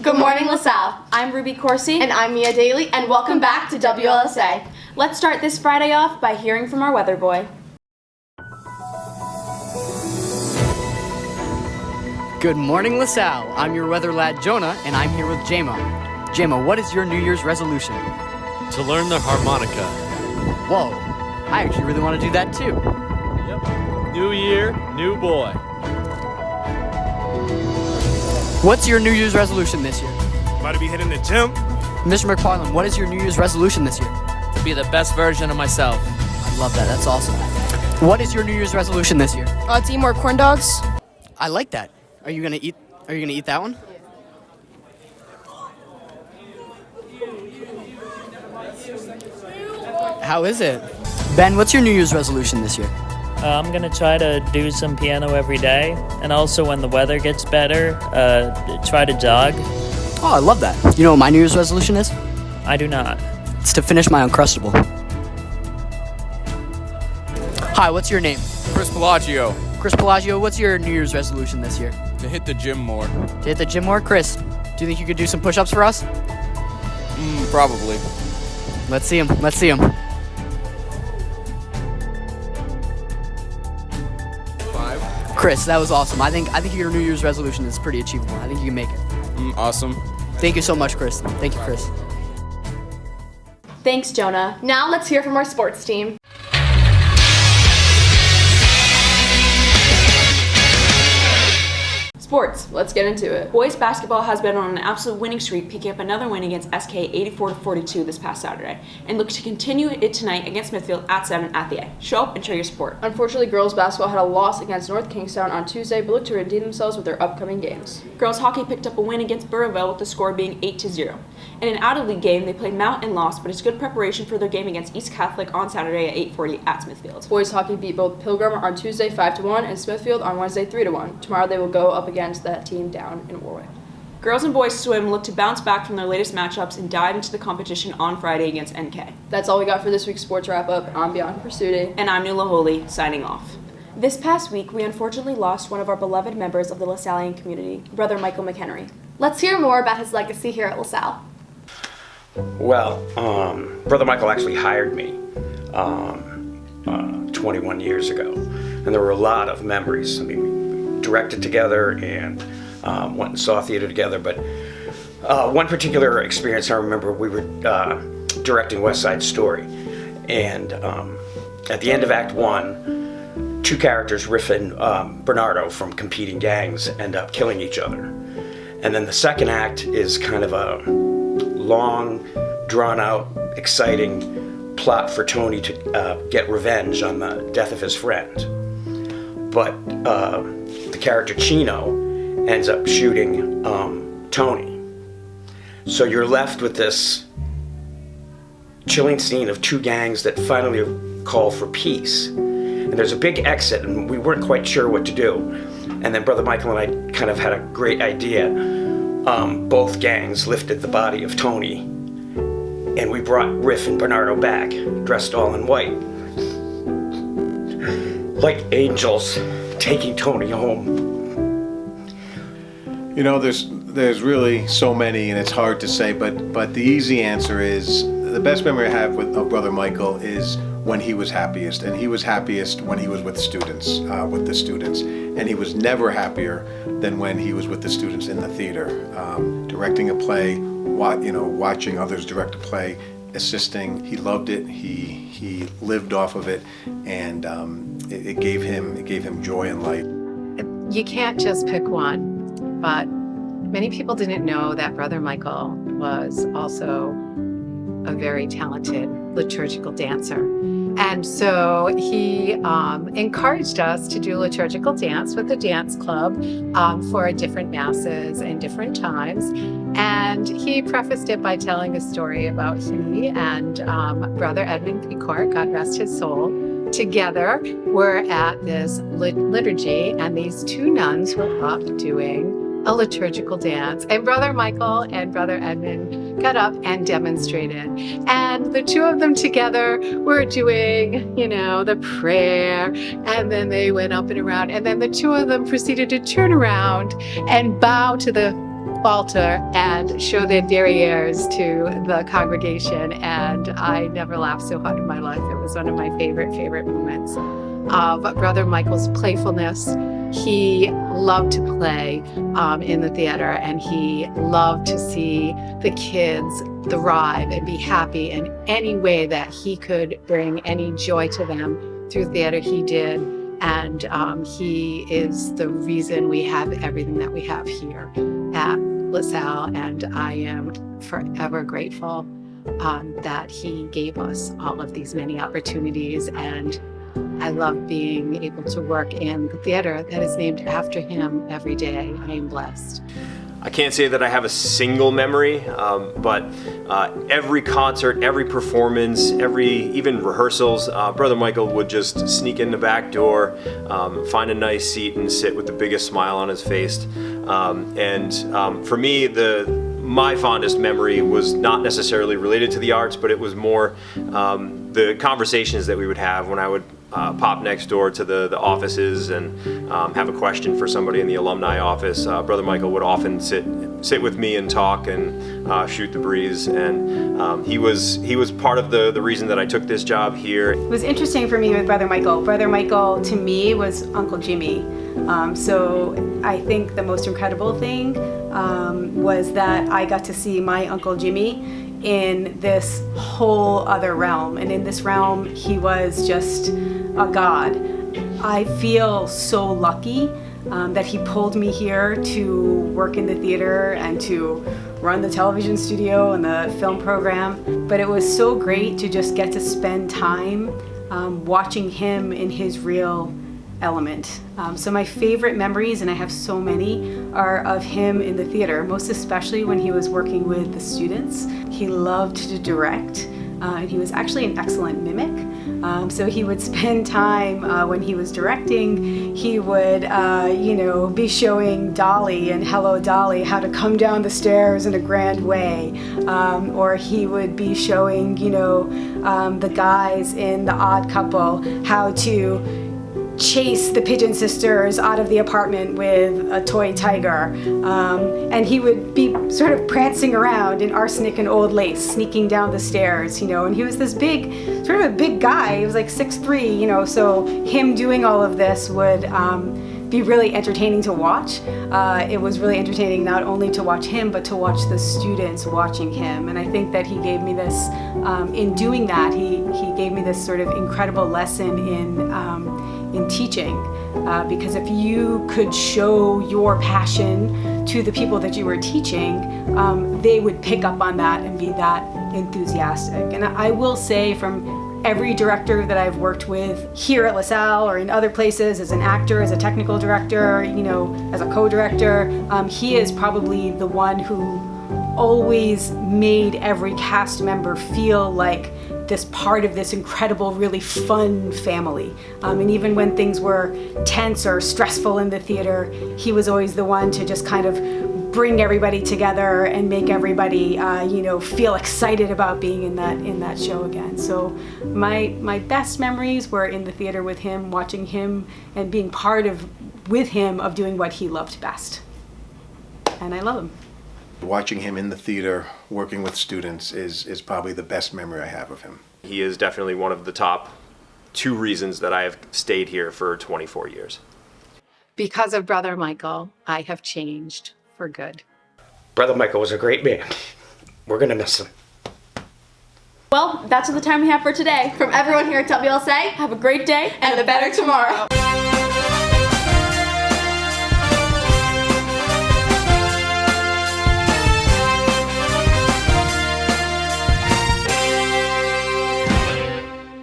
Good morning, LaSalle. I'm Ruby Corsi. And I'm Mia Daly, and welcome back to WLSA. Let's start this Friday off by hearing from our weather boy. Good morning, LaSalle. I'm your weather lad, Jonah, and I'm here with Jamo. Jamo, what is your New Year's resolution? To learn the harmonica. Whoa, I actually really want to do that too. Yep. New year, new boy. What's your New Year's resolution this year? About to be hitting the gym. Mr. McFarland, what is your New Year's resolution this year? To be the best version of myself. I love that. That's awesome. What is your New Year's resolution this year? To eat more corn dogs. I like that. Are you gonna eat that one? How is it? Ben, what's your New Year's resolution this year? I'm going to try to do some piano every day, and also when the weather gets better, try to jog. Oh, I love that. You know what my New Year's resolution is? I do not. It's to finish my Uncrustable. Hi, what's your name? Chris Pelagio. Chris Pelagio, what's your New Year's resolution this year? To hit the gym more. To hit the gym more? Chris, do you think you could do some push-ups for us? Probably. Let's see him. Let's see him. 5. Chris, that was awesome. I think your New Year's resolution is pretty achievable. I think you can make it. Awesome. Thank you so much, Chris. Thank you, Chris. Thanks, Jonah. Now let's hear from our sports team. Sports, let's get into it. Boys basketball has been on an absolute winning streak, picking up another win against SK 84-42 this past Saturday, and look to continue it tonight against Smithfield at 7 at the A. Show up and show your support. Unfortunately, girls basketball had a loss against North Kingstown on Tuesday, but look to redeem themselves with their upcoming games. Girls hockey picked up a win against Burrillville with the score being 8-0. In an out-of-league game, they played Mount and lost, but it's good preparation for their game against East Catholic on Saturday at 8:40 at Smithfield. Boys hockey beat both Pilgrim on Tuesday 5-1 and Smithfield on Wednesday 3-1. Tomorrow they will go up against that team down in Warwick. Girls and boys swim look to bounce back from their latest matchups and dive into the competition on Friday against NK. That's all we got for this week's sports wrap-up. I'm Bianca Pursuti. And I'm Nula Holy, signing off. This past week, we unfortunately lost one of our beloved members of the LaSallian community, Brother Michael McHenry. Let's hear more about his legacy here at LaSalle. Well, Brother Michael actually hired me 21 years ago, and there were a lot of memories. I mean, we directed together and went and saw theater together, but one particular experience I remember, we were directing West Side Story, and at the end of Act 1, two characters, Riff and Bernardo from competing gangs, end up killing each other. And then the second act is kind of a long, drawn-out, exciting plot for Tony to get revenge on the death of his friend. But the character Chino ends up shooting Tony. So you're left with this chilling scene of two gangs that finally call for peace. And there's a big exit, and we weren't quite sure what to do. And then Brother Michael and I kind of had a great idea. Both gangs lifted the body of Tony, and we brought Riff and Bernardo back, dressed all in white, like angels taking Tony home. You know, there's really so many, and it's hard to say, but the easy answer is the best memory I have of Brother Michael is when he was happiest, and he was happiest when he was with students, and he was never happier than when he was with the students in the theater, directing a play, watching others direct a play, assisting. He loved it. He lived off of it, and it gave him joy in life. You can't just pick one, but many people didn't know that Brother Michael was also a very talented liturgical dancer. And so he encouraged us to do liturgical dance with the dance club for different masses and different times. And he prefaced it by telling a story about he and Brother Edmund Picort, God rest his soul, together were at this liturgy, and these two nuns were up doing a liturgical dance. And Brother Michael and Brother Edmund got up and demonstrated. And the two of them together were doing, the prayer. And then they went up and around. And then the two of them proceeded to turn around and bow to the falter and show their derrieres to the congregation, and I never laughed so hard in my life. It was one of my favorite moments of Brother Michael's playfulness. He loved to play in the theater, and he loved to see the kids thrive and be happy in any way that he could bring any joy to them through theater. He did, and he is the reason we have everything that we have here at LaSalle, and I am forever grateful that he gave us all of these many opportunities, and I love being able to work in the theater that is named after him every day. I am blessed. I can't say that I have a single memory, but every concert, every performance, even rehearsals, Brother Michael would just sneak in the back door, find a nice seat and sit with the biggest smile on his face. For me, my fondest memory was not necessarily related to the arts, but it was more the conversations that we would have when I would pop next door to the offices and have a question for somebody in the alumni office. Brother Michael would often sit with me and talk and shoot the breeze, and he was part of the reason that I took this job here. It was interesting for me with Brother Michael. Brother Michael to me was Uncle Jimmy. So I think the most incredible thing was that I got to see my Uncle Jimmy in this whole other realm, and in this realm he was just a god. I feel so lucky that he pulled me here to work in the theater and to run the television studio and the film program, but it was so great to just get to spend time watching him in his real element. So my favorite memories, and I have so many, are of him in the theater, most especially when he was working with the students. He loved to direct, and he was actually an excellent mimic. So he would spend time when he was directing, he would be showing Dolly and Hello Dolly how to come down the stairs in a grand way, or he would be showing the guys in The Odd Couple how to chase the Pigeon Sisters out of the apartment with a toy tiger. And he would be sort of prancing around in arsenic and old lace, sneaking down the stairs, and he was this sort of a big guy. He was like 6'3", so him doing all of this would be really entertaining to watch. It was really entertaining not only to watch him, but to watch the students watching him. And I think that he gave me this, in doing that, he gave me this sort of incredible lesson in teaching, because if you could show your passion to the people that you were teaching, they would pick up on that and be that enthusiastic. And I will say, from every director that I've worked with here at LaSalle or in other places, as an actor, as a technical director, as a co-director, he is probably the one who always made every cast member feel like this part of this incredible, really fun family. And even when things were tense or stressful in the theater, he was always the one to just kind of bring everybody together and make everybody, feel excited about being in that show again. So my best memories were in the theater with him, watching him and being part with him of doing what he loved best. And I love him. Watching him in the theater, working with students, is probably the best memory I have of him. He is definitely one of the top 2 reasons that I have stayed here for 24 years. Because of Brother Michael, I have changed for good. Brother Michael was a great man. We're gonna miss him. Well, that's all the time we have for today. From everyone here at WLSA, have a great day and a better tomorrow.